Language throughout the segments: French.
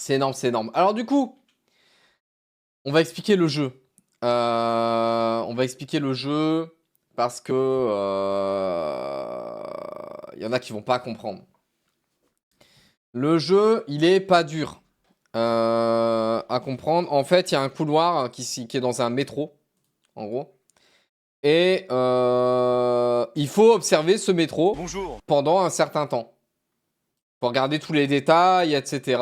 C'est énorme, c'est énorme. Alors du coup, on va expliquer le jeu. On va expliquer le jeu parce que y en a qui vont pas comprendre. Le jeu, il est pas dur à comprendre. En fait, il y a un couloir qui est dans un métro, en gros. Et il faut observer ce métro Bonjour. pendant un certain temps. Pour regarder tous les détails, etc.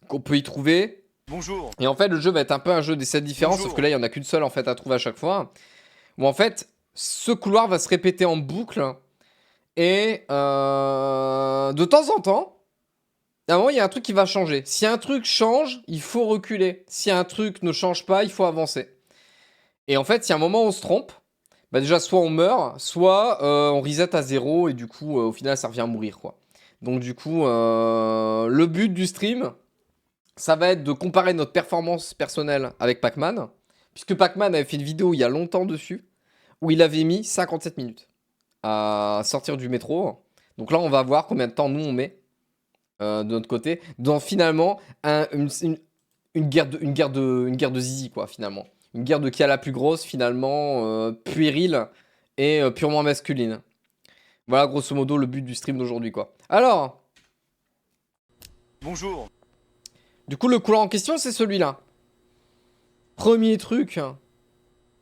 Qu'on peut y trouver. Bonjour. Et en fait, le jeu va être un peu un jeu d'essais différents, sauf que Bonjour. là, il n'y en a qu'une seule en fait à trouver à chaque fois. Où en fait, ce couloir va se répéter en boucle. Et de temps en temps, à un moment, il y a un truc qui va changer. Si un truc change, il faut reculer. Si un truc ne change pas, il faut avancer. Et en fait, si à un moment on se trompe, bah déjà, soit on meurt, soit on reset à zéro. Et du coup, au final, ça revient à mourir, quoi. Donc du coup, le but du stream, ça va être de comparer notre performance personnelle avec Pac-Man. Puisque Pac-Man avait fait une vidéo il y a longtemps dessus, où il avait mis 57 minutes à sortir du métro. Donc là, on va voir combien de temps nous on met de notre côté dans finalement une guerre de zizi, quoi, finalement. Une guerre de qui a la plus grosse, finalement, puérile et purement masculine. Voilà, grosso modo, le but du stream d'aujourd'hui, quoi. Alors, Bonjour. du coup, le couloir en question, c'est celui-là. Premier truc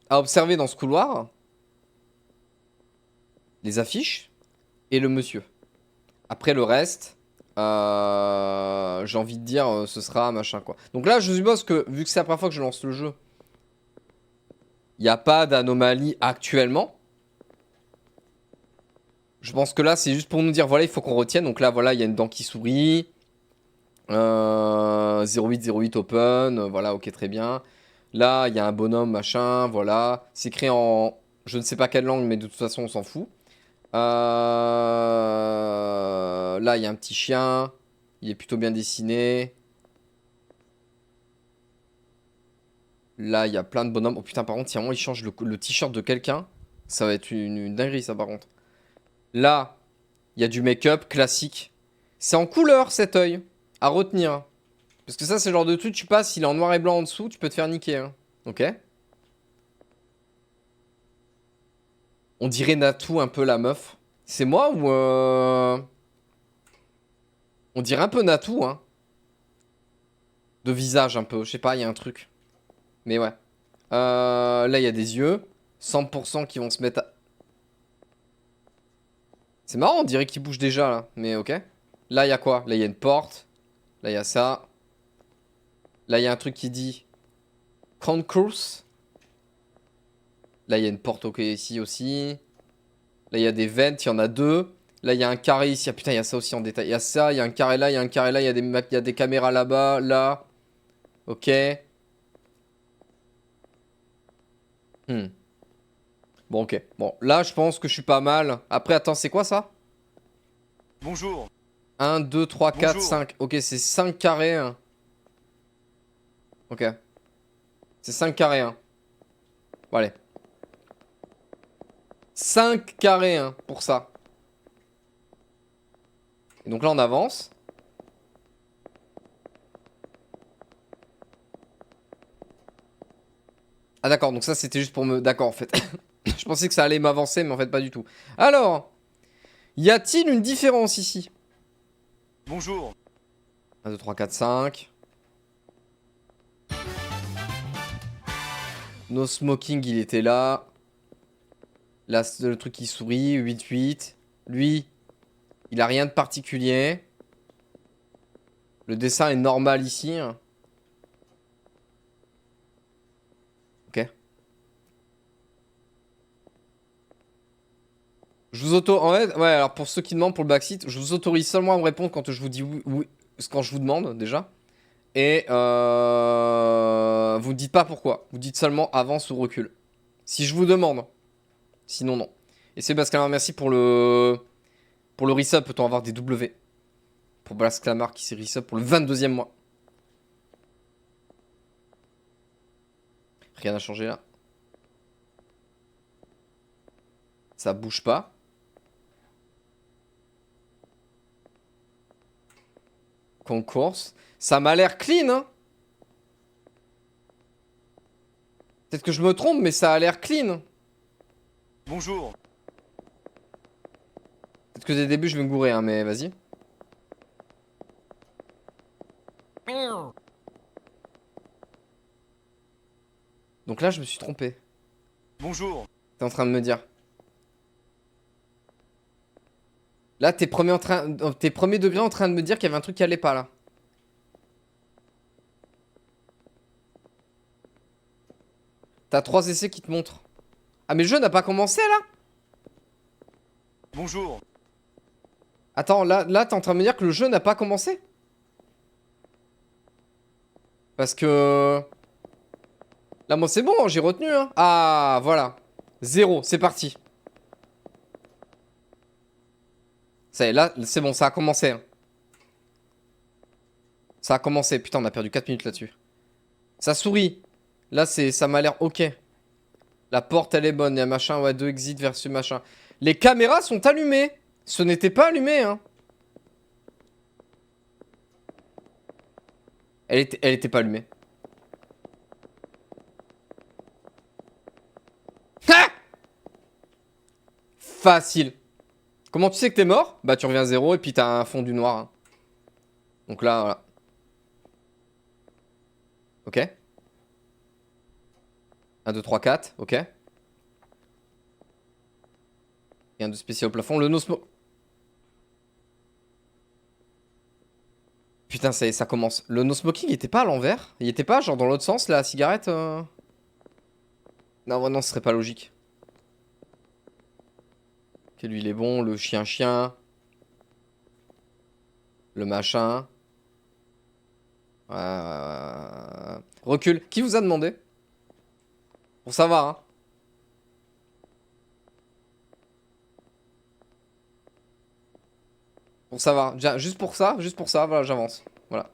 à observer dans ce couloir, les affiches et le monsieur. Après le reste, j'ai envie de dire, ce sera machin quoi. Donc là, je suppose que vu que c'est la première fois que je lance le jeu, il n'y a pas d'anomalie actuellement. Je pense que là, c'est juste pour nous dire, voilà, il faut qu'on retienne. Donc là, voilà, il y a une dent qui sourit. 0808 open, voilà, ok, très bien. Là, il y a un bonhomme, machin, voilà. C'est écrit en je ne sais pas quelle langue, mais de toute façon, on s'en fout. Là, il y a un petit chien. Il est plutôt bien dessiné. Là, il y a plein de bonhommes. Oh putain, par contre, si à un moment il change le t-shirt de quelqu'un, ça va être une dinguerie, ça, par contre. Là, il y a du make-up classique. C'est en couleur, cet œil. À retenir. Parce que ça, c'est le genre de truc, tu passes, il est en noir et blanc en dessous, tu peux te faire niquer. Hein. Ok. On dirait Natou un peu la meuf. C'est moi ou on dirait un peu Natou, hein. De visage un peu, je sais pas, il y a un truc. Mais ouais. Là, il y a des yeux. 100% qui vont se mettre à... C'est marrant, on dirait qu'ils bougent déjà, là. Mais ok. Là, il y a quoi? Là, il y a une porte. Là, il y a ça. Là, il y a un truc qui dit... Concourse. Là, il y a une porte, ok, ici aussi. Là, il y a des vents, il y en a deux. Là, il y a un carré ici. Ah putain, il y a ça aussi en détail. Il y a ça, il y a un carré là, il y a un carré là. Il y a des caméras là-bas, là. Ok. Hmm. Bon, ok. Bon, là, je pense que je suis pas mal. Après, attends, c'est quoi ça? Bonjour. 1, 2, 3, 4, Bonjour. 5. Ok, c'est 5 carrés. Hein. Ok. C'est 5 carrés. Hein. Bon, allez. 5 carrés hein, pour ça. Et donc là, on avance. Ah d'accord, donc ça, c'était juste pour me... D'accord, en fait. Je pensais que ça allait m'avancer, mais en fait, pas du tout. Alors, y a-t-il une différence ici? Bonjour. 1, 2, 3, 4, 5. No smoking, il était là. Là, c'est le truc qui sourit. 8, 8. Lui, il a rien de particulier. Le dessin est normal ici. Ok. Je vous auto... En fait, ouais, alors pour ceux qui demandent pour le backseat, je vous autorise seulement à me répondre quand je vous dis oui, oui, quand je vous demande, déjà. Et vous ne dites pas pourquoi. Vous dites seulement avance ou recule. Si je vous demande. Sinon, non. Et c'est Blasclamar, merci pour le... Pour le resub, peut-on avoir des W? Pour Blasclamar qui s'est resub pour le 22e mois. Rien n'a changé là. Ça bouge pas. Concourse. Ça m'a l'air clean, hein. Peut-être que je me trompe, mais ça a l'air clean. Bonjour. Peut-être que dès le début, je vais me gourer, hein, mais vas-y. Donc là, je me suis trompé. Bonjour. T'es en train de me dire. Là, t'es premier degré en train de me dire qu'il y avait un truc qui allait pas, là. T'as 3 essais qui te montrent. Ah, mais le jeu n'a pas commencé, là? Bonjour. Attends, là, t'es en train de me dire que le jeu n'a pas commencé? Parce que... Là, moi, c'est bon, hein, j'ai retenu, hein. Ah, voilà. 0, c'est parti. Ça y est, là, c'est bon, ça a commencé, hein. Ça a commencé. Putain, on a perdu 4 minutes là-dessus. Ça sourit. Là, ça m'a l'air ok. La porte, elle est bonne. Il y a machin, ouais, 2 exits versus machin. Les caméras sont allumées. Ce n'était pas allumé, hein. Elle était pas allumée. Ha! Facile. Comment tu sais que t'es mort? Bah, tu reviens à 0 et puis t'as un fond du noir, hein. Donc là, voilà. Ok. 1, 2, 3, 4. Ok. Rien de spécial au plafond. Le no smoke. Putain, ça commence. Le no smoking, il était pas à l'envers? Il était pas genre dans l'autre sens, la cigarette Non, non, ce serait pas logique. Ok, lui, il est bon. Le chien-chien. Le machin. Recule. Qui vous a demandé? Pour savoir, hein. Pour savoir. Juste pour ça, voilà, j'avance. Voilà.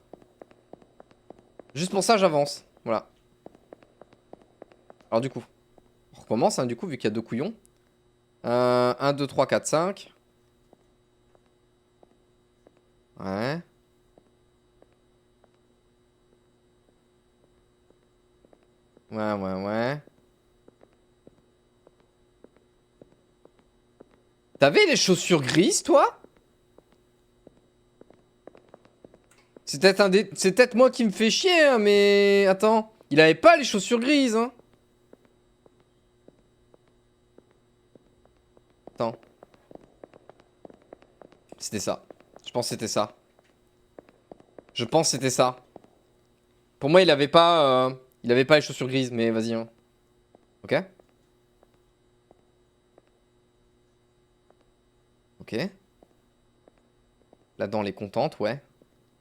Juste pour ça, j'avance. Voilà. Alors, du coup, on recommence, hein, du coup, vu qu'il y a 2 couillons. 1, 2, 3, 4, 5. Ouais. Ouais, ouais, ouais. T'avais les chaussures grises, toi? C'est peut-être moi qui me fais chier, hein, mais... Attends. Il avait pas les chaussures grises, hein. Attends. C'était ça. Je pense que c'était ça. Je pense que c'était ça. Pour moi, il avait pas... Il avait pas les chaussures grises, mais vas-y, hein. Ok. Ok. La dent, elle est contente, ouais.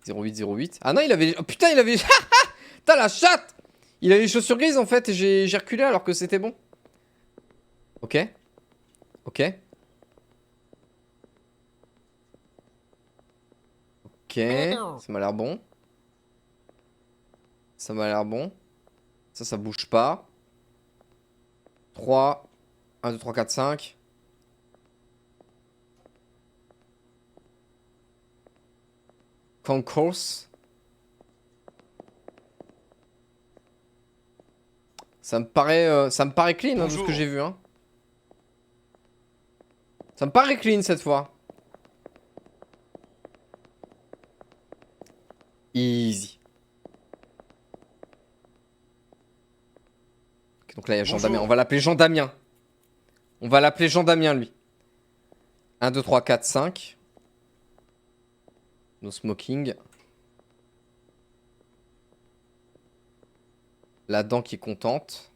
0808. Ah non, il avait... Oh, putain, il avait... Putain, la chatte! Il avait les chaussures grises, en fait, et j'ai reculé alors que c'était bon. Ok. Ok. Ok. Ça m'a l'air bon. Ça m'a l'air bon. Ça bouge pas. 3. 1, 2, 3, 4, 5. Concourse. Ça me paraît clean, hein, de ce que j'ai vu, hein. Ça me paraît clean cette fois. Easy. Ok, donc là, il y a Jean Damien. On va l'appeler Jean Damien. On va l'appeler Jean Damien, lui. 1, 2, 3, 4, 5. No smoking. La dent qui est contente.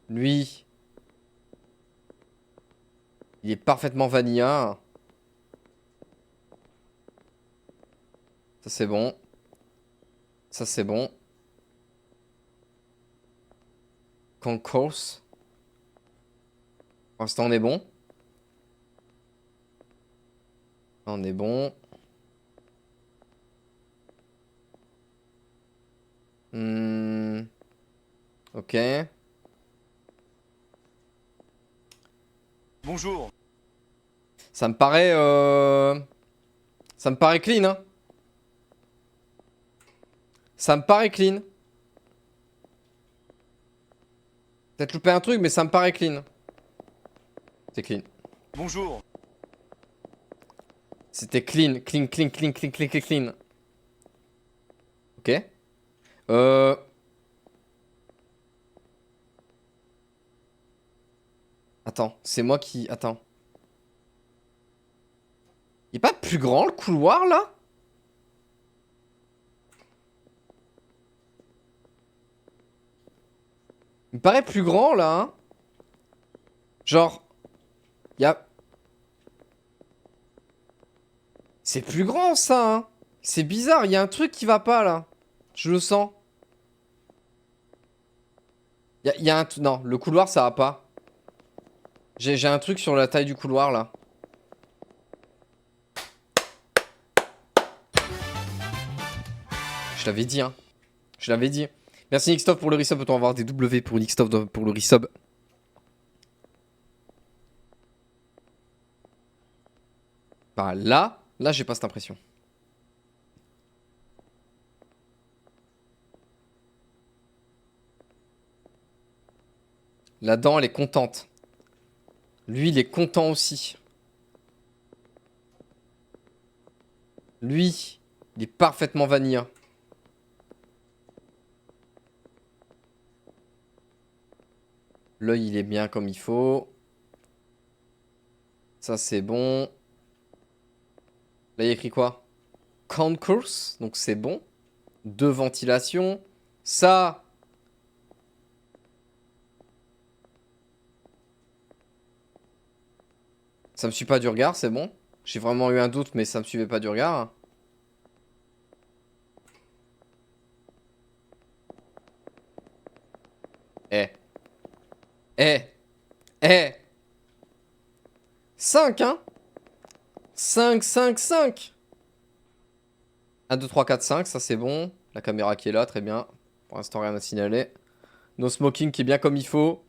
Lui, il est parfaitement vanilla. Ça, c'est bon. Ça, c'est bon. Concourse. Pour l'instant, on est bon. On est bon. Ok. Bonjour. Ça me paraît... Ça me paraît clean, hein. Ça me paraît clean. Peut-être loupé un truc, mais ça me paraît clean. C'est clean. Bonjour. C'était clean, clean, clean, clean, clean, clean, clean, clean. Ok. Attends, c'est moi qui... Attends. Il est pas plus grand le couloir là? Il me paraît plus grand là, hein. Genre... Il y a... C'est plus grand ça, hein. C'est bizarre, il y a un truc qui va pas là. Je le sens. Il y a un... Non, le couloir ça va pas. J'ai un truc sur la taille du couloir là. Je l'avais dit, hein. Je l'avais dit. Merci Nixtop pour le resub. Peut-on avoir des W pour Nixtop pour le resub? Bah là j'ai pas cette impression. La dent elle est contente. Lui il est content aussi. Lui, il est parfaitement vanilla. L'œil il est bien comme il faut. Ça c'est bon. Là il y a écrit quoi? Concourse, donc c'est bon. 2 ventilations. Ça. Ça me suit pas du regard, c'est bon. J'ai vraiment eu un doute, mais ça me suivait pas du regard. Eh. Eh. Eh. 5, hein? 5, 5, 5. 1, 2, 3, 4, 5, ça c'est bon. La caméra qui est là, très bien. Pour l'instant, rien à signaler. No smoking qui est bien comme il faut.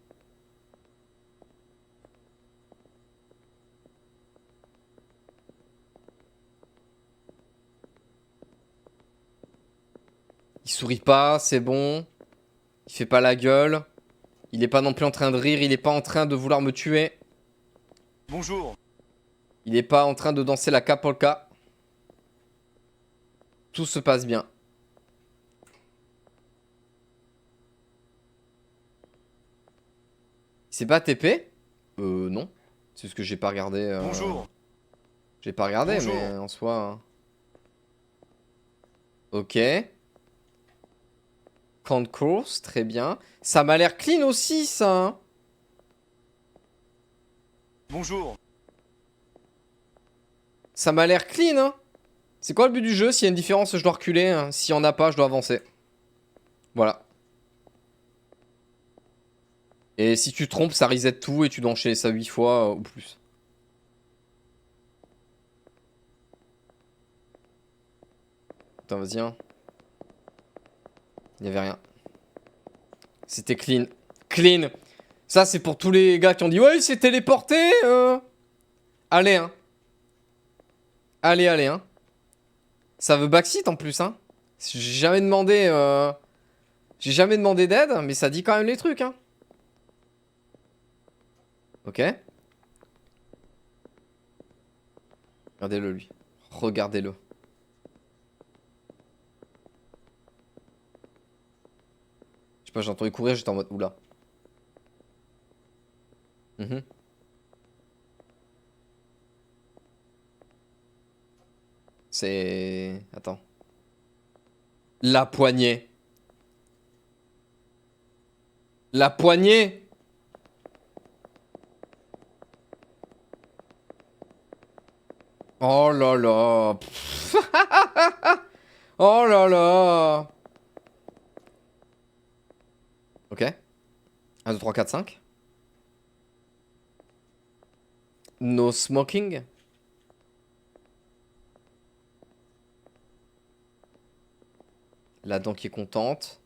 Il sourit pas, c'est bon. Il fait pas la gueule. Il est pas non plus en train de rire, il est pas en train de vouloir me tuer. Bonjour. Il est pas en train de danser la capolka. Tout se passe bien. C'est pas TP? Non. C'est ce que j'ai pas regardé. Bonjour. J'ai pas regardé, Bonjour. mais en soi. Ok. Concourse, très bien. Ça m'a l'air clean aussi, ça, hein. Bonjour. Ça m'a l'air clean, hein. C'est quoi le but du jeu? S'il y a une différence, je dois reculer, hein. S'il y en a pas, je dois avancer. Voilà. Et si tu te trompes, ça reset tout et tu dois enchaîner ça 8 fois ou plus. Putain, vas-y, hein. Il y avait rien. C'était clean. Clean. Ça, c'est pour tous les gars qui ont dit ouais, il s'est téléporté. Allez, hein. Allez, allez, hein. Ça veut backseat en plus, hein. J'ai jamais demandé. J'ai jamais demandé d'aide, mais ça dit quand même les trucs, hein. Ok. Regardez-le, lui. Regardez-le. Je sais pas, j'ai entendu courir, j'étais en mode oula. Mhm. C'est. Attends. La poignée. La poignée. Oh là là. Oh là là. Ok. 1, 2, 3, 4, 5. No smoking. La dent qui est contente.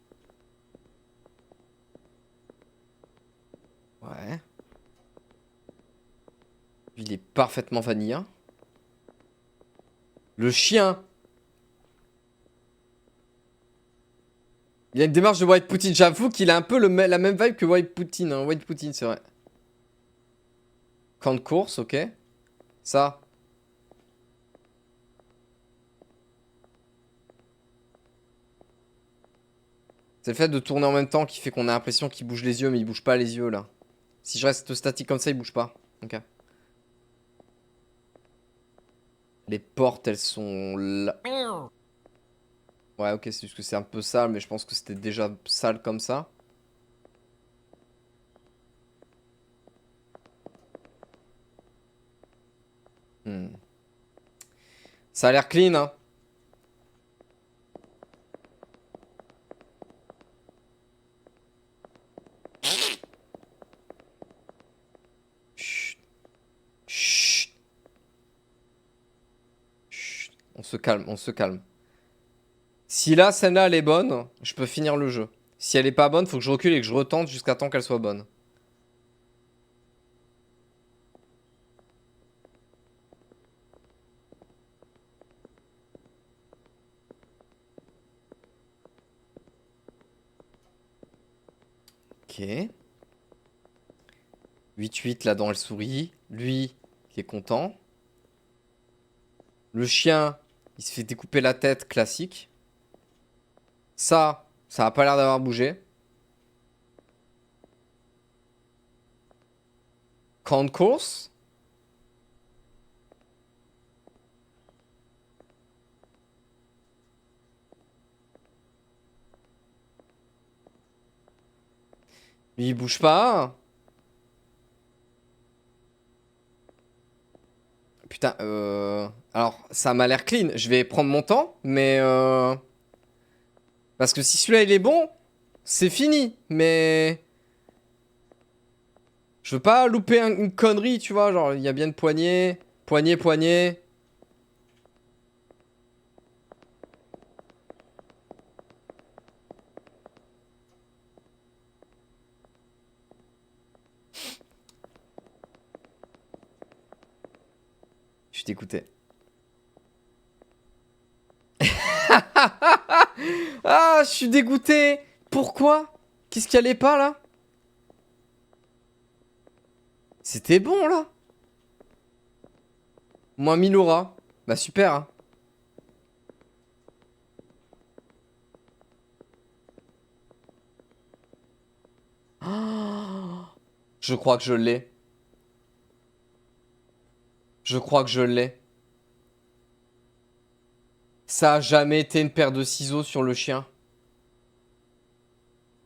Ouais. Lui, il est parfaitement vanilla. Le chien. Il y a une démarche de White Poutine. J'avoue qu'il a un peu la même vibe que White Poutine. Hein. White Poutine, c'est vrai. Camp de course, ok. Ça. C'est le fait de tourner en même temps qui fait qu'on a l'impression qu'il bouge les yeux, mais il bouge pas les yeux là. Si je reste statique comme ça, il bouge pas. Ok. Les portes, elles sont là. Ouais, ok, c'est juste que c'est un peu sale, mais je pense que c'était déjà sale comme ça. Hmm. Ça a l'air clean, hein. Chut. Chut. Chut. On se calme, on se calme. Si là, celle-là, elle est bonne, je peux finir le jeu. Si elle est pas bonne, faut que je recule et que je retente jusqu'à temps qu'elle soit bonne. Ok. 8-8, là-dedans, elle sourit. Lui, qui est content. Le chien, il se fait découper la tête, classique. Ça a pas l'air d'avoir bougé. Camp de course. Lui, il bouge pas. Putain, alors, ça m'a l'air clean. Je vais prendre mon temps, mais parce que si celui-là, il est bon, c'est fini. Mais... Je veux pas louper une connerie, tu vois. Genre, il y a bien une poignée. Poignée, poignée. Je suis dégoûté. Ah, je suis dégoûté. Pourquoi? Qu'est-ce qui allait pas, là? C'était bon, là. Moins 1000 aura. Bah, super, hein. Ah, je crois que je l'ai. Je crois que je l'ai. Ça a jamais été une paire de ciseaux sur le chien.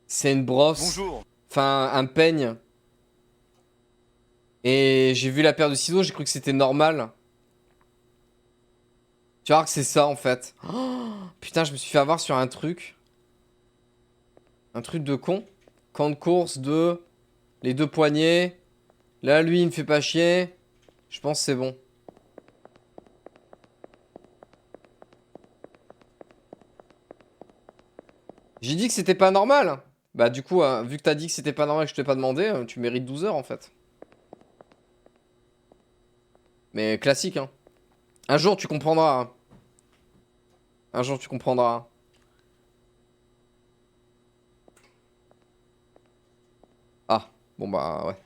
C'est une brosse. Bonjour. Enfin, un peigne. Et j'ai vu la paire de ciseaux, j'ai cru que c'était normal. Tu vois que c'est ça en fait. Oh, putain, je me suis fait avoir sur un truc. Un truc de con. Camp de course de les deux poignets. Là, lui, il me fait pas chier. Je pense que c'est bon. J'ai dit que c'était pas normal. Bah, du coup, vu que t'as dit que c'était pas normal et que je t'ai pas demandé, tu mérites 12 heures en fait. Mais classique, hein. Un jour, tu comprendras. Hein. Un jour, tu comprendras. Ah, bon bah ouais.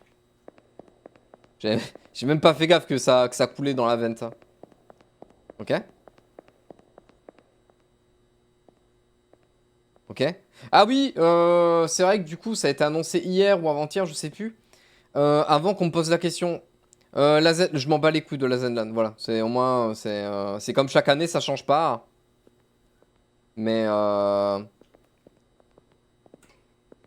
J'ai j'ai même pas fait gaffe que ça coulait dans la vente. Hein. Ok? Ok. Ah oui, c'est vrai que du coup, ça a été annoncé hier ou avant-hier, je sais plus. Avant qu'on me pose la question. La Z, je m'en bats les couilles de la Zenland, voilà. C'est au moins, c'est comme chaque année, ça change pas. Mais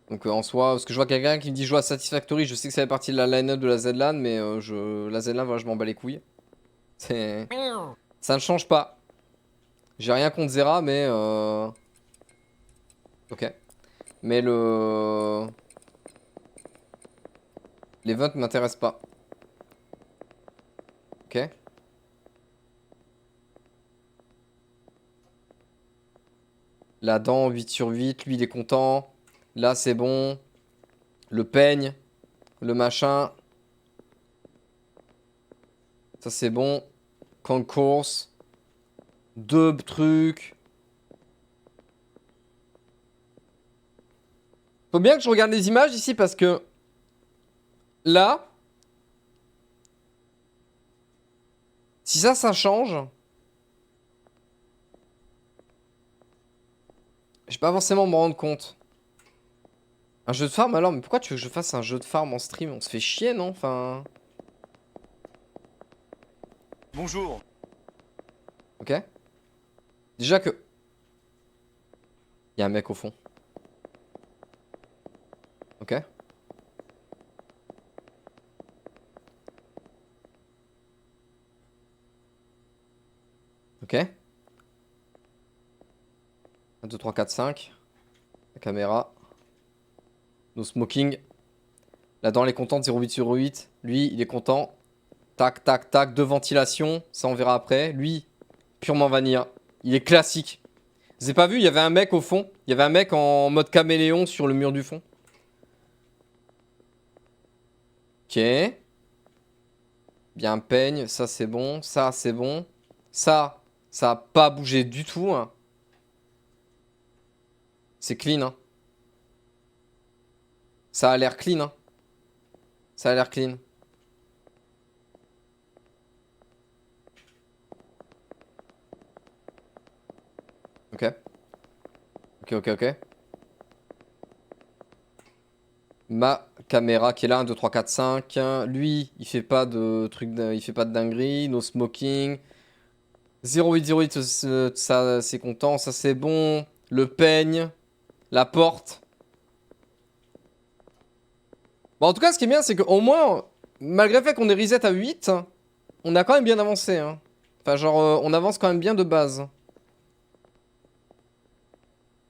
donc en soi, parce que je vois quelqu'un qui me dit joue à Satisfactory, je sais que ça fait partie de la line-up de la Zenland, mais la Zenland, voilà, je m'en bats les couilles. C'est, ça ne change pas. J'ai rien contre Zera, mais ok. Mais l'event m'intéresse pas. Ok. La dent 8 sur 8, lui il est content. Là c'est bon. Le peigne, le machin. Ça c'est bon. Concourse. 2 trucs. Faut bien que je regarde les images ici parce que là, si ça change, je vais pas forcément me rendre compte. Un jeu de farm alors? Mais pourquoi tu veux que je fasse un jeu de farm en stream? On se fait chier, non? Enfin... Bonjour. Ok. Déjà que... Il y a un mec au fond. Ok. Ok. 1, 2, 3, 4, 5. La caméra. No smoking. Là-dedans, elle est contente, 0,8 sur 8. Lui, il est content. Tac, tac, tac. Deux ventilations. Ça, on verra après. Lui, purement vanilla. Il est classique. Vous avez pas vu, il y avait un mec au fond. Il y avait un mec en mode caméléon sur le mur du fond. Ok. Bien peigne. Ça, c'est bon. Ça, c'est bon. Ça a pas bougé du tout. Hein. C'est clean. Hein. Ça a l'air clean. Hein. Ça a l'air clean. Ok. Ok, ok, ok. Ma caméra qui est là, 1, 2, 3, 4, 5. Lui, il fait pas de truc, il fait pas de dinguerie. No smoking. 0,8, ça c'est content, ça c'est bon. Le peigne. La porte. Bon, en tout cas, ce qui est bien, c'est qu'au moins, malgré le fait qu'on est reset à 8, on a quand même bien avancé. Hein. Enfin, genre, on avance quand même bien de base.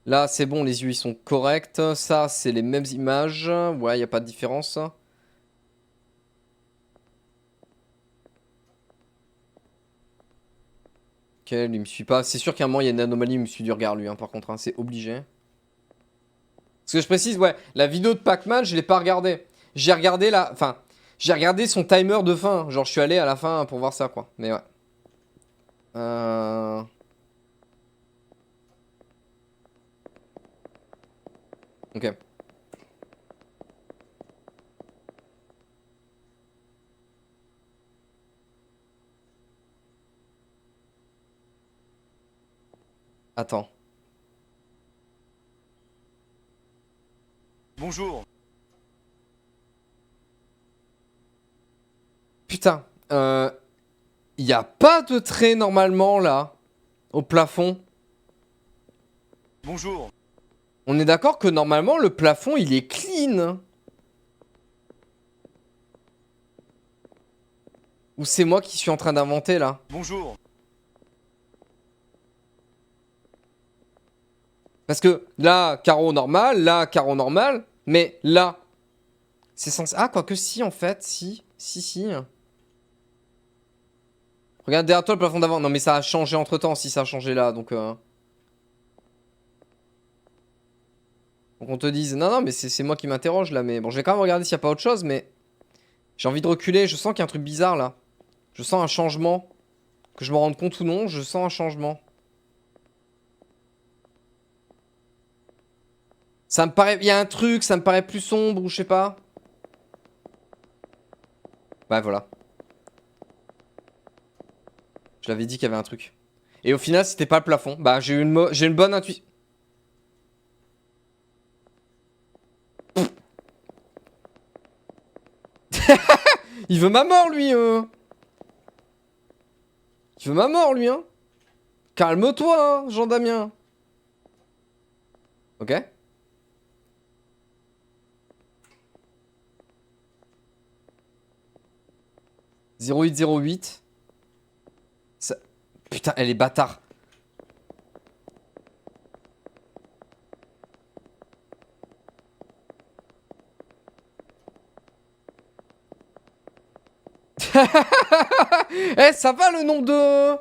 Là, c'est bon, les yeux ils sont corrects. Ça, c'est les mêmes images. Ouais, il n'y a pas de différence. Ok, lui il me suit pas. C'est sûr qu'à un moment il y a une anomalie, il me suit du regard lui, hein, par contre, hein, c'est obligé. Parce que je précise, ouais, la vidéo de Pac-Man, je l'ai pas regardée. J'ai regardé la. Enfin, j'ai regardé son timer de fin. Genre, je suis allé à la fin pour voir ça, quoi. Mais ouais. Euh... Ok. Attends. Bonjour. Putain. Il y a pas de trait normalement là. Au plafond. Bonjour. On est d'accord que normalement le plafond il est clean. Ou c'est moi qui suis en train d'inventer là? Bonjour. Parce que là, carreau normal, là, carreau normal, mais là, c'est censé... Ah, quoique si, en fait, si, si, si. Regarde derrière toi le plafond d'avant. Non, mais ça a changé entre-temps, si ça a changé là, donc... Donc on te dise, non, non, mais c'est moi qui m'interroge là, mais bon, je vais quand même regarder s'il n'y a pas autre chose, mais... J'ai envie de reculer, je sens qu'il y a un truc bizarre là. Je sens un changement. Que je me rende compte ou non, je sens un changement. Ça me paraît... Il y a un truc, ça me paraît plus sombre ou je sais pas. Ouais, voilà. Je l'avais dit qu'il y avait un truc. Et au final, c'était pas le plafond. Bah, j'ai une bonne intuition. Il veut ma mort, lui. Il veut ma mort, lui, hein. Calme-toi, hein, Jean Damien. Ok. 0808. Ça... Putain, elle est bâtard. Eh, ça va le nombre de...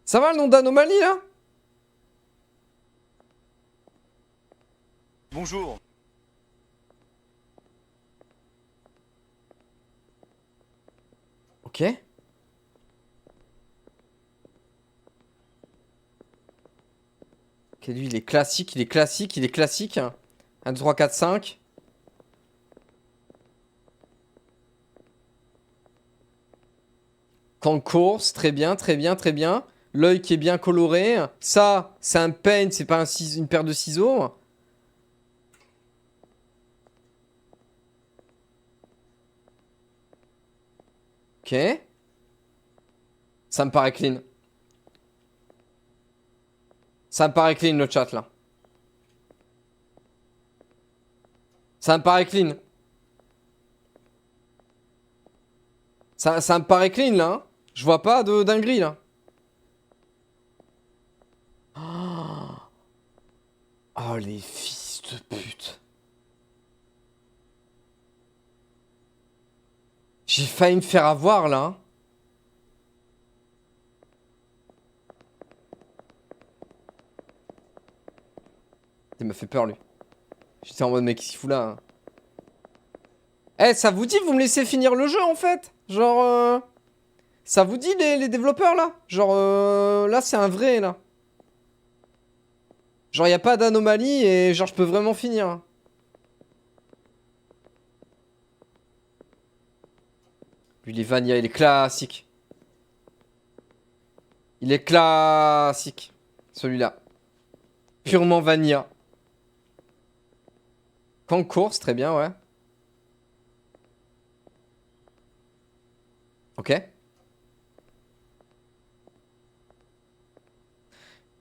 Ça va le nombre d'anomalies, là? Bonjour. Ok. Ok, lui, il est classique, il est classique, il est classique. 1, 2, 3, 4, 5. Camp de course, très bien, très bien, très bien. L'œil qui est bien coloré. Ça, c'est un paint, c'est pas une paire de ciseaux. Ok. Ça me paraît clean. Ça me paraît clean le chat là. Ça me paraît clean. Ça me paraît clean là. Hein. Je vois pas de dinguerie là. Oh les fils de pute. J'ai failli me faire avoir là. Hein. Il m'a fait peur lui. J'étais en mode mec, qu'est-ce qu'il fout là hein. Eh, ça vous dit, vous me laissez finir le jeu en fait? Genre, ça vous dit les développeurs là? Genre, là c'est un vrai là. Genre, y a pas d'anomalie et genre, je peux vraiment finir. Hein. Lui, il est vanilla, il est classique. Il est classique. Celui-là. Purement vanilla. Camp course, très bien, ouais. Ok.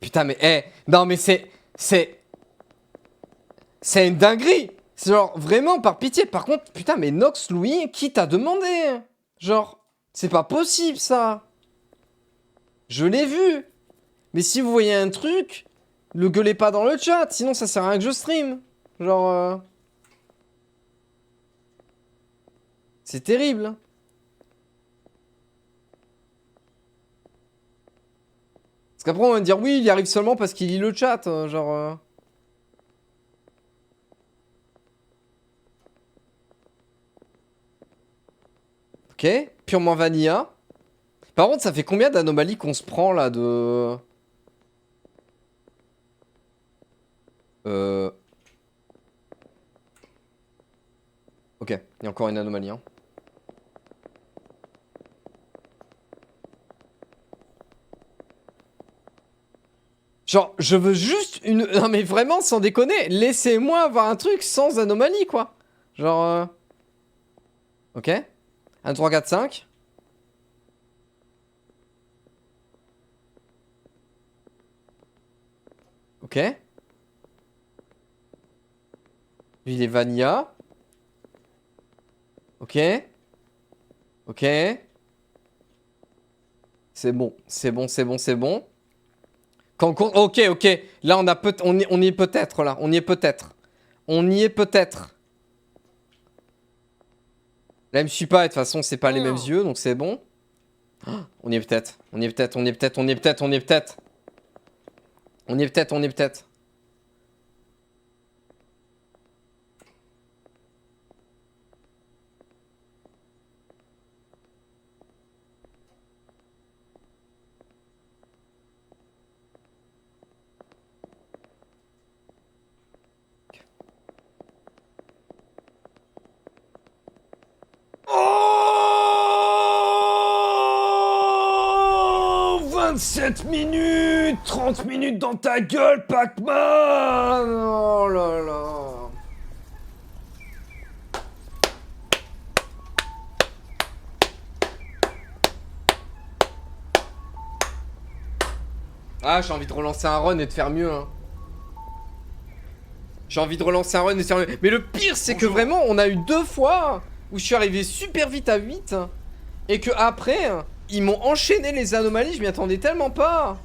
Putain, mais, non, mais c'est une dinguerie. C'est genre, vraiment, par pitié. Par contre, putain, mais Nox, Louis, qui t'a demandé? Genre, c'est pas possible, ça. Je l'ai vu. Mais si vous voyez un truc, le gueulez pas dans le chat, sinon ça sert à rien que je stream. Genre, c'est terrible. Hein. Parce qu'après, on va me dire, oui, il y arrive seulement parce qu'il lit le chat. Genre. Ok, purement vanilla. Par contre, ça fait combien d'anomalies qu'on se prend là de. Euh. Ok, il y a encore une anomalie. Hein. Genre, je veux juste une. Non, mais vraiment, sans déconner, laissez-moi avoir un truc sans anomalie, quoi. Genre. Ok. 1, 3, 4, 5. Ok. Lui, il est vanilla. Ok. Ok. C'est bon, c'est bon, c'est bon, c'est bon. Ok, ok. Là, on y est peut-être, là. On y est peut-être. On y est peut-être. Là, il me suit pas, et de toute façon, c'est pas les mêmes yeux, donc c'est bon. On y est peut-être. On y est peut-être, on y est peut-être, on y est peut-être, on y est peut-être. On y est peut-être, on y est peut-être. Oh 27 minutes 30 minutes dans ta gueule, Pac-Man. Oh là là. Ah, j'ai envie de relancer un run et de faire mieux. Hein. J'ai envie de relancer un run et de faire mieux. Mais le pire, c'est que vraiment, on a eu 2 fois où je suis arrivé super vite à 8. Et que après, ils m'ont enchaîné les anomalies, je m'y attendais tellement pas.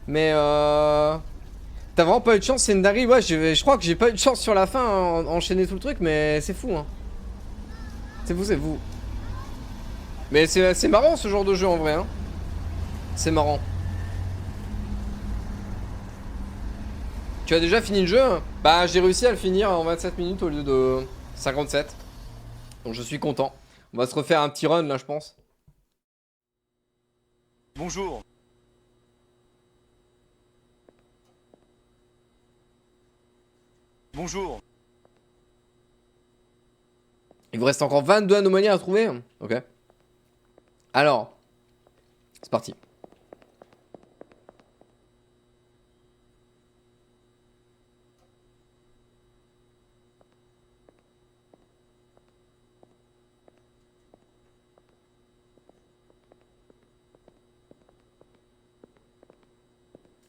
Mais t'as vraiment pas eu de chance, c'est une dinguerie. Ouais, je crois que j'ai pas eu de chance sur la fin, hein, enchaîner tout le truc, mais c'est fou. Hein. C'est vous, c'est vous. Mais c'est marrant ce genre de jeu en vrai. Hein. C'est marrant. Tu as déjà fini le jeu? Bah j'ai réussi à le finir en 27 minutes au lieu de 57. Donc je suis content. On va se refaire un petit run là je pense. Bonjour. Bonjour. Il vous reste encore 22 anomalies à trouver. Ok. Alors, c'est parti.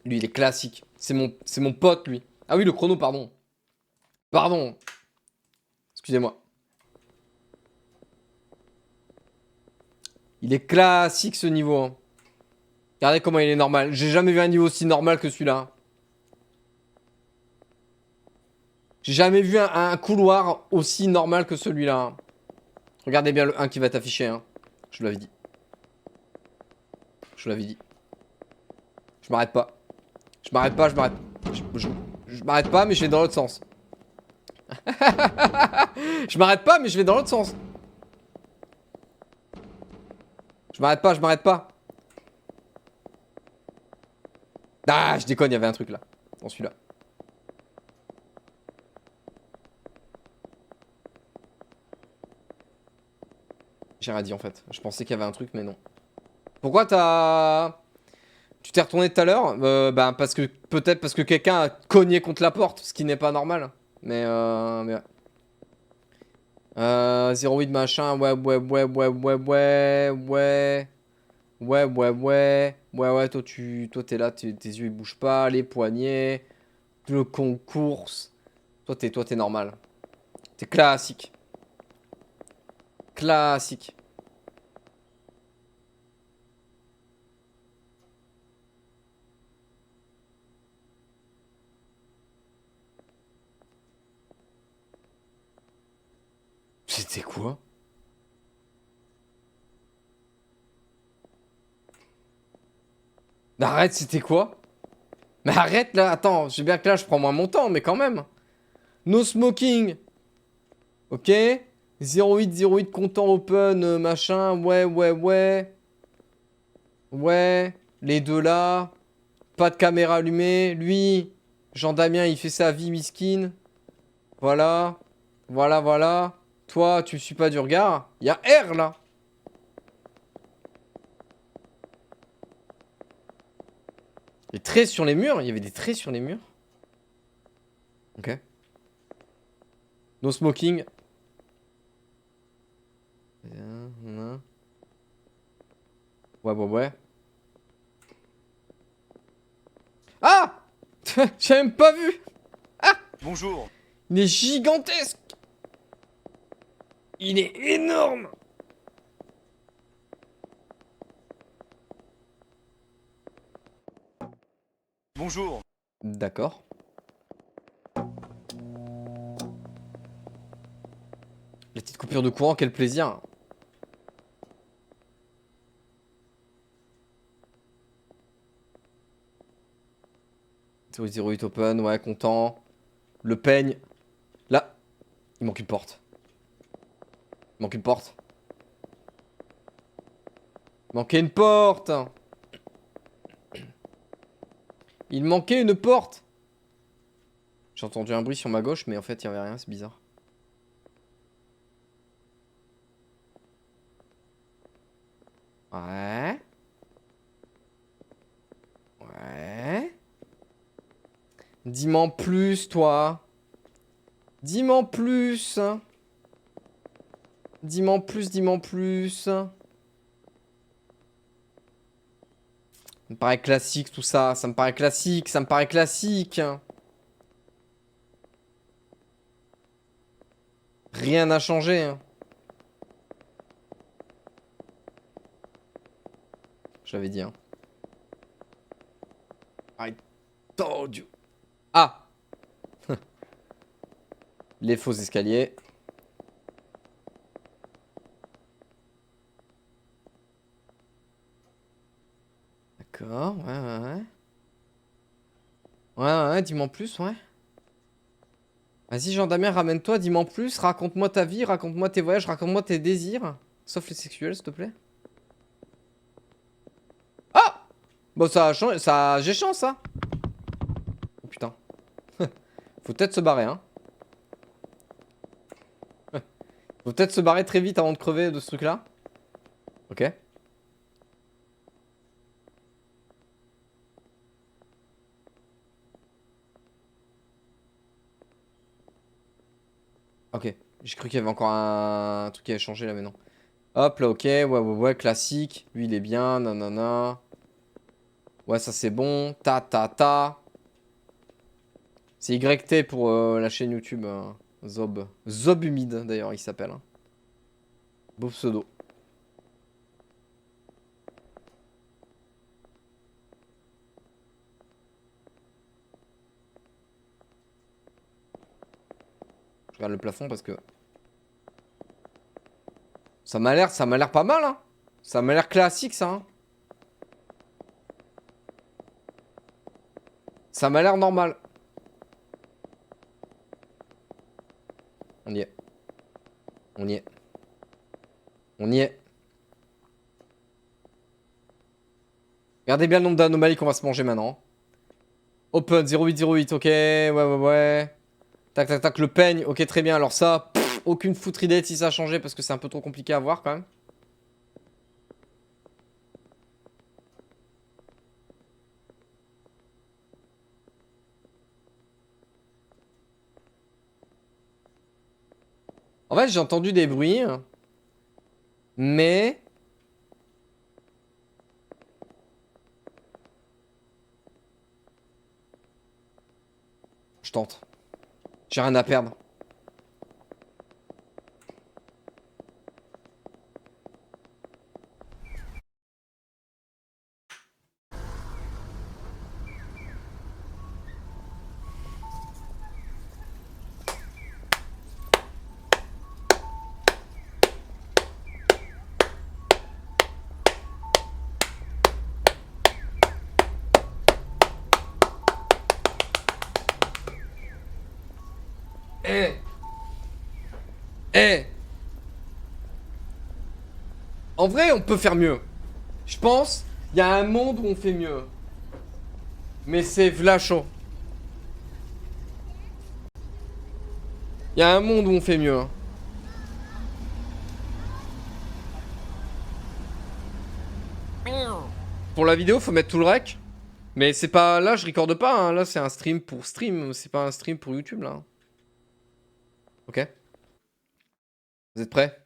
Lui, il est classique. C'est mon pote, lui. Ah oui, le chrono, pardon. Pardon. Excusez-moi. Il est classique, ce niveau. Hein. Regardez comment il est normal. J'ai jamais vu un niveau aussi normal que celui-là. J'ai jamais vu un couloir aussi normal que celui-là. Regardez bien le 1 qui va t'afficher. Hein. Je vous l'avais dit. Je vous l'avais dit. Je m'arrête pas. Je m'arrête pas, je m'arrête. Je m'arrête pas, mais je vais dans l'autre sens. Je m'arrête pas, mais je vais dans l'autre sens. Je m'arrête pas, je m'arrête pas. Ah, je déconne, il y avait un truc là. Dans celui-là. J'ai rien dit en fait. Je pensais qu'il y avait un truc, mais non. Pourquoi t'as... Tu t'es retourné tout à l'heure bah parce que... Peut-être parce que quelqu'un a cogné contre la porte, ce qui n'est pas normal. Mais ouais. 08 machin, ouais. Ouais, toi t'es là, tes yeux ils bougent pas, les poignets, le concours. Toi t'es normal. T'es classique. Classique. C'était quoi? Mais arrête, c'était quoi? Mais arrête là, attends, j'ai bien que là je prends moins mon temps, mais quand même. No smoking. Ok. 08 content open, machin, ouais. Ouais, les deux là. Pas de caméra allumée. Lui, Jean Damien, il fait sa vie miskin. Voilà. Voilà. Toi, tu suis pas du regard. Il y a R là. Les traits sur les murs. Il y avait des traits sur les murs. Ok. No smoking. Ouais. Ah! J'ai même pas vu. Bonjour. Il est gigantesque. Il est énorme. Bonjour. D'accord. La petite coupure de courant, quel plaisir. Théorie 08 open, ouais, content. Le peigne. Là, il manque une porte. Il manque une porte. Il manquait une porte. Il manquait une porte. J'ai entendu un bruit sur ma gauche, mais en fait, il n'y avait rien, c'est bizarre. Ouais. Dis-moi plus, toi. Dis-moi plus. Dis-moi plus. Ça me paraît classique tout ça. Ça me paraît classique. Rien n'a changé. Hein. J'avais dit. Hein. I told you. Ah. Les faux escaliers. D'accord, ouais. Ouais, dis-moi en plus, ouais. Vas-y, Jean Damien, ramène-toi, dis-moi en plus. Raconte-moi ta vie, raconte-moi tes voyages, raconte-moi tes désirs. Sauf les sexuels, s'il te plaît. Ah! Bon, ça a changé, ça... j'ai chance, ça. Oh putain. Faut peut-être se barrer, hein. Faut peut-être se barrer très vite avant de crever de ce truc-là. Ok. Ok. J'ai cru qu'il y avait encore un truc qui avait changé là, mais non. Hop, là, ok. Ouais, classique. Lui, il est bien. Nanana. Ouais, ça, c'est bon. Ta. C'est YT pour la chaîne YouTube. Zob. Zob humide, d'ailleurs, il s'appelle. Hein. Beau pseudo. Je regarde le plafond parce que... ça m'a l'air pas mal, hein. Ça m'a l'air classique, ça. Hein. Ça m'a l'air normal. On y est. On y est. On y est. Regardez bien le nombre d'anomalies qu'on va se manger maintenant. Open 0808, ok. Ouais. Tac, le peigne, ok, très bien. Alors ça, aucune foutre idée de si ça a changé parce que c'est un peu trop compliqué à voir quand même. En fait, j'ai entendu des bruits. Mais... je tente. J'ai rien à perdre. Eh En vrai, on peut faire mieux. Je pense, il y a un monde où on fait mieux. Mais c'est v'là chaud. Il y a un monde où on fait mieux. Hein. Pour la vidéo, faut mettre tout le rec. Mais c'est pas... là, je recorde pas. Hein. Là, c'est un stream pour stream. C'est pas un stream pour YouTube, là. Ok. Vous êtes prêts?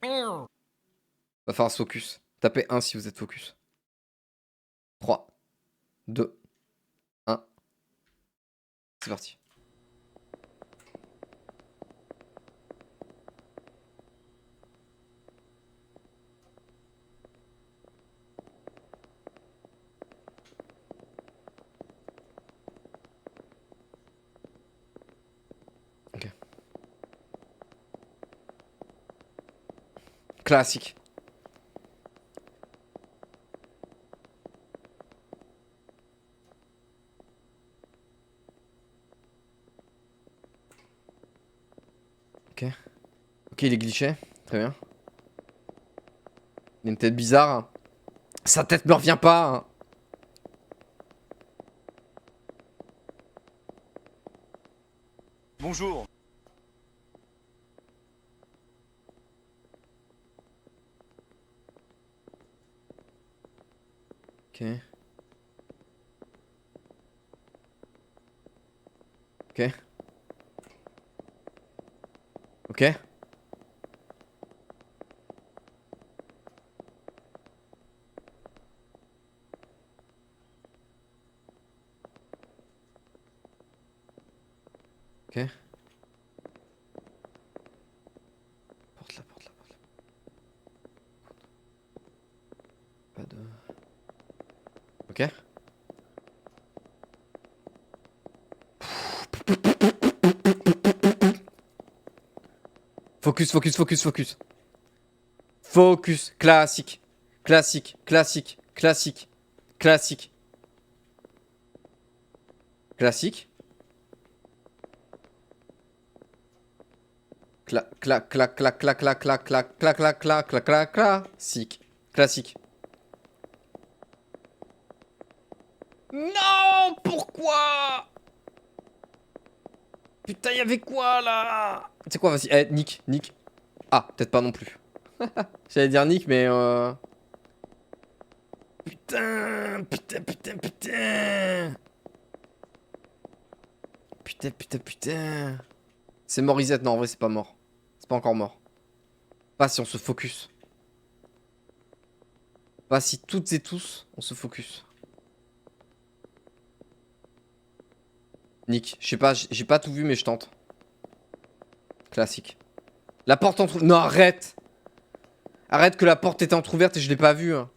Va falloir se focus. Tapez 1 si vous êtes focus. 3, 2, 1. C'est parti. Ok. Classique. Ok. Ok, il est glitché. Très bien. Il a une tête bizarre. Hein. Sa tête me revient pas. Hein. Bonjour. Ok. Ok. Ok. Ok. Porte-la. Pas de... ok. Focus. Focus. Classique. Classique. Classique. Classique. Non, pourquoi? Putain, y'avait quoi là? Tu sais quoi, vas-y, nique. Ah, peut-être pas non plus. J'allais dire Nick, mais Putain, putain, putain, putain. Putain, putain, putain. C'est mort Reset. Non, en vrai, c'est pas mort. C'est pas encore mort. Pas si on se focus. Pas si toutes et tous, on se focus. Nick, je sais pas, j'ai pas tout vu, mais je tente. Classique. La porte entrouverte. Non, arrête. Arrête que la porte était entrouverte et je l'ai pas vue. Hein.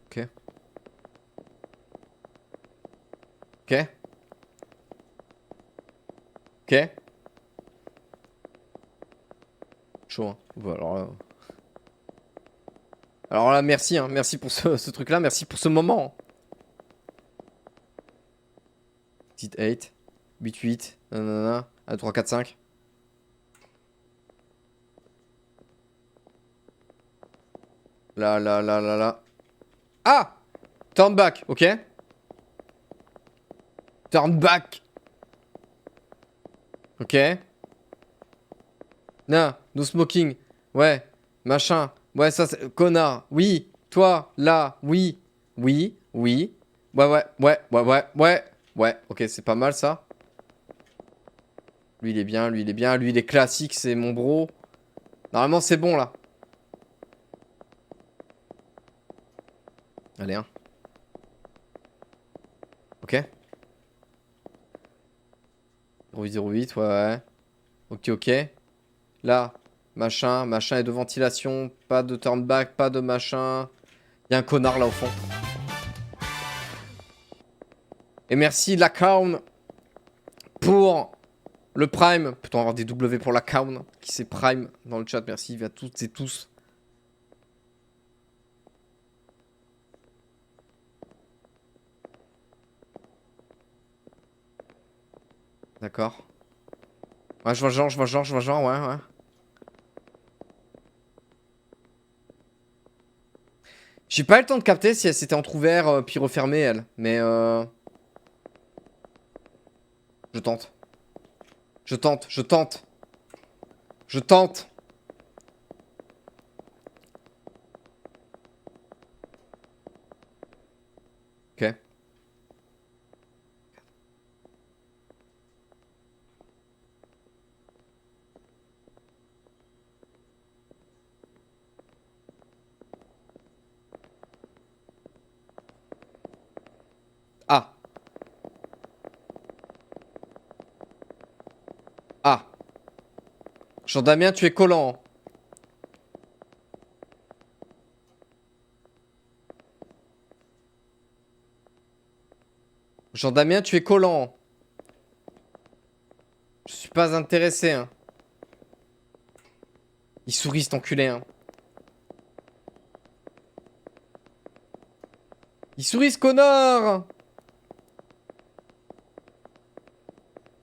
Ok. Ok. Ok. Chaud, hein. Bon, alors là, merci, hein. Merci pour ce truc-là. Merci pour ce moment. Petite 8. 8-8. Nanana. À 3, 4, 5. Là, là, là, là, là. Ah! Turn back, ok? Turn back. Ok. Non, no smoking. Ouais. Machin. Ouais, ça, c'est... Connard. Oui. Toi, là. Oui. Oui. Oui. Ouais, ouais, ouais, ouais, ouais, ouais. Ouais, ok, c'est pas mal, ça. Lui, il est bien, lui, il est bien. Lui, il est classique, c'est mon bro. Normalement, c'est bon, là. Allez, hein. Ok. 0808, ouais, ouais. Ok, ok. Là, machin, machin et de ventilation. Pas de turn back, pas de machin. Il y a un connard, là, au fond. Et merci, Lacaune, pour le Prime. Peut-on avoir des W pour Lacaune, qui c'est Prime dans le chat. Merci à toutes et tous. D'accord. Ouais, je vois le genre, je vois le genre, je vois le genre, ouais, ouais. J'ai pas eu le temps de capter si elle s'était entrouverte puis refermée, elle. Mais je tente. Je tente, je tente. Je tente. Ok. Ah. Ah. Jean-Damien, tu es collant. Jean-Damien, tu es collant. Je suis pas intéressé, hein. Il sourit, cet enculé, hein. Il sourit, ce connard.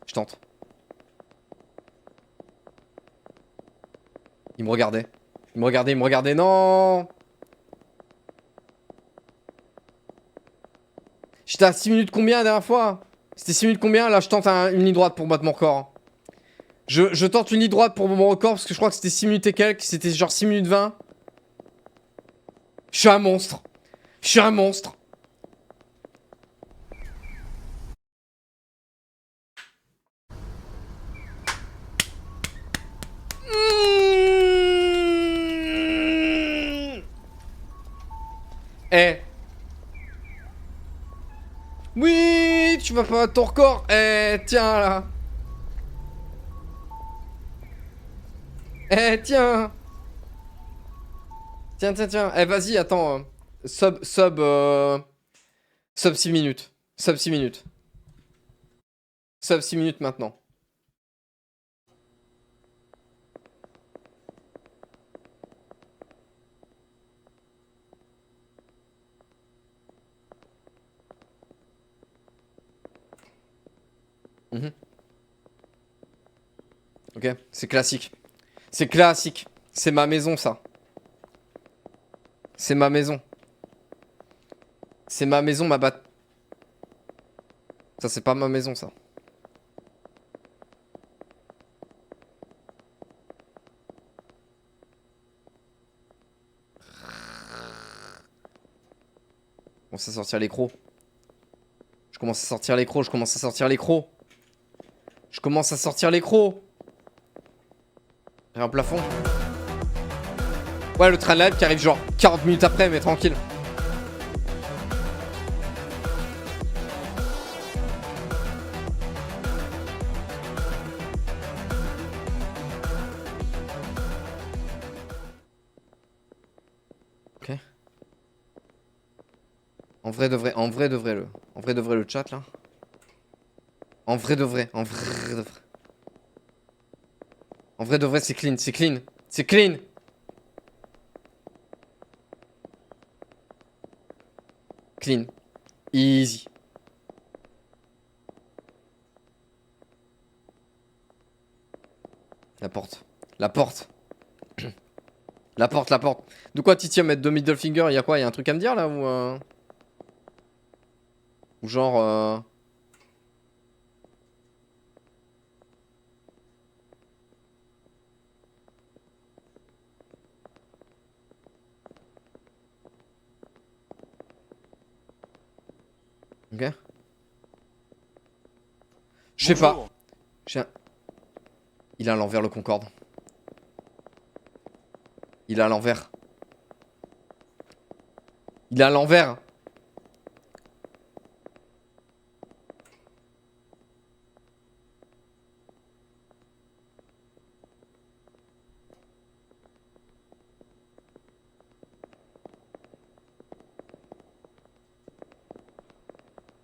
Je tente. Il me regardait. Il me regardait, il me regardait. Non. J'étais à 6 minutes combien la dernière fois? C'était 6 minutes combien? Là, je tente une ligne droite pour battre mon record. Je tente une ligne droite pour mon record parce que je crois que c'était 6 minutes et quelques. C'était genre 6 minutes 20. Je suis un monstre. Je suis un monstre. Eh. Oui, tu vas pas battre ton record. Eh, tiens là. Eh, tiens. Tiens, tiens, tiens. Eh, vas-y, attends. Sub 6 minutes. Sub 6 minutes. Sub 6 minutes maintenant. Mhm. Ok, c'est classique. C'est classique. C'est ma maison, ça. C'est ma maison. C'est ma maison, ma batte. Ça, c'est pas ma maison, ça. Je commence à sortir les crocs. Je commence à sortir les crocs. Je commence à sortir les crocs. Je commence à sortir les crocs. Il y a un plafond. Ouais, le train de la hype qui arrive genre 40 minutes après, mais tranquille. Ok. En vrai de vrai le chat là. En vrai de vrai. En vrai de vrai, c'est clean, c'est clean. C'est clean. Clean. Easy. La porte. La porte. La porte, la porte. De quoi Titi à mettre deux middle finger? Y'a quoi? Y'a un truc à me dire là ou genre Ok. Je sais pas. Bonjour. Il a à l'envers le Concorde. Il a à l'envers. Il est à l'envers.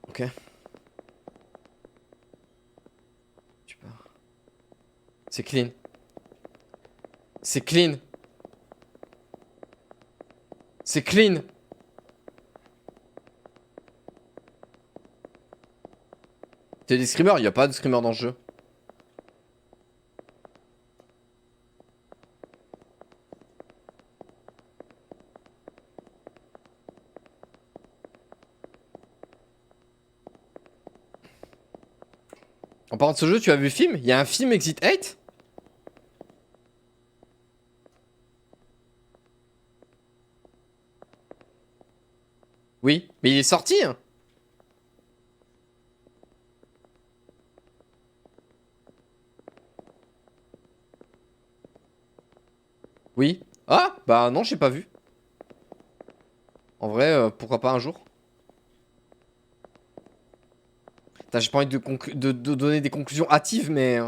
Ok. Tu peux. C'est clean. C'est clean. C'est clean. T'es des screamers? Y'a pas de screamer dans le jeu. En parlant de ce jeu, tu as vu le film? Y'a un film Exit 8? Oui, mais il est sorti hein. Oui. Ah, bah non, j'ai pas vu. En vrai, pourquoi pas un jour. J'ai pas envie de donner des conclusions hâtives, mais...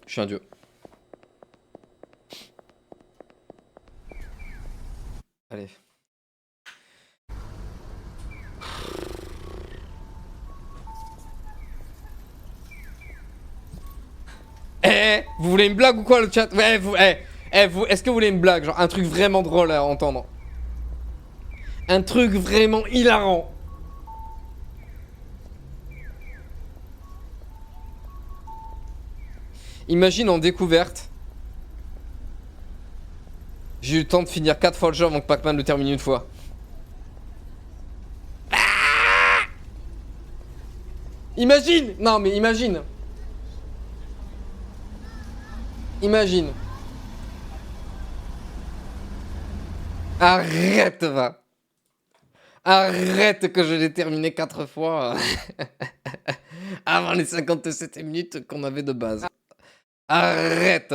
Je suis un dieu. Allez. Vous voulez une blague ou quoi le chat? Ouais, vous, est-ce que vous voulez une blague? Genre un truc vraiment drôle à entendre. Un truc vraiment hilarant. Imagine en découverte. J'ai eu le temps de finir 4 fois le jeu avant que Pac-Man le termine une fois. Ah, imagine! Non mais imagine! Imagine. Arrête va. Arrête que je l'ai terminé 4 fois. Avant les 57 minutes qu'on avait de base. Arrête.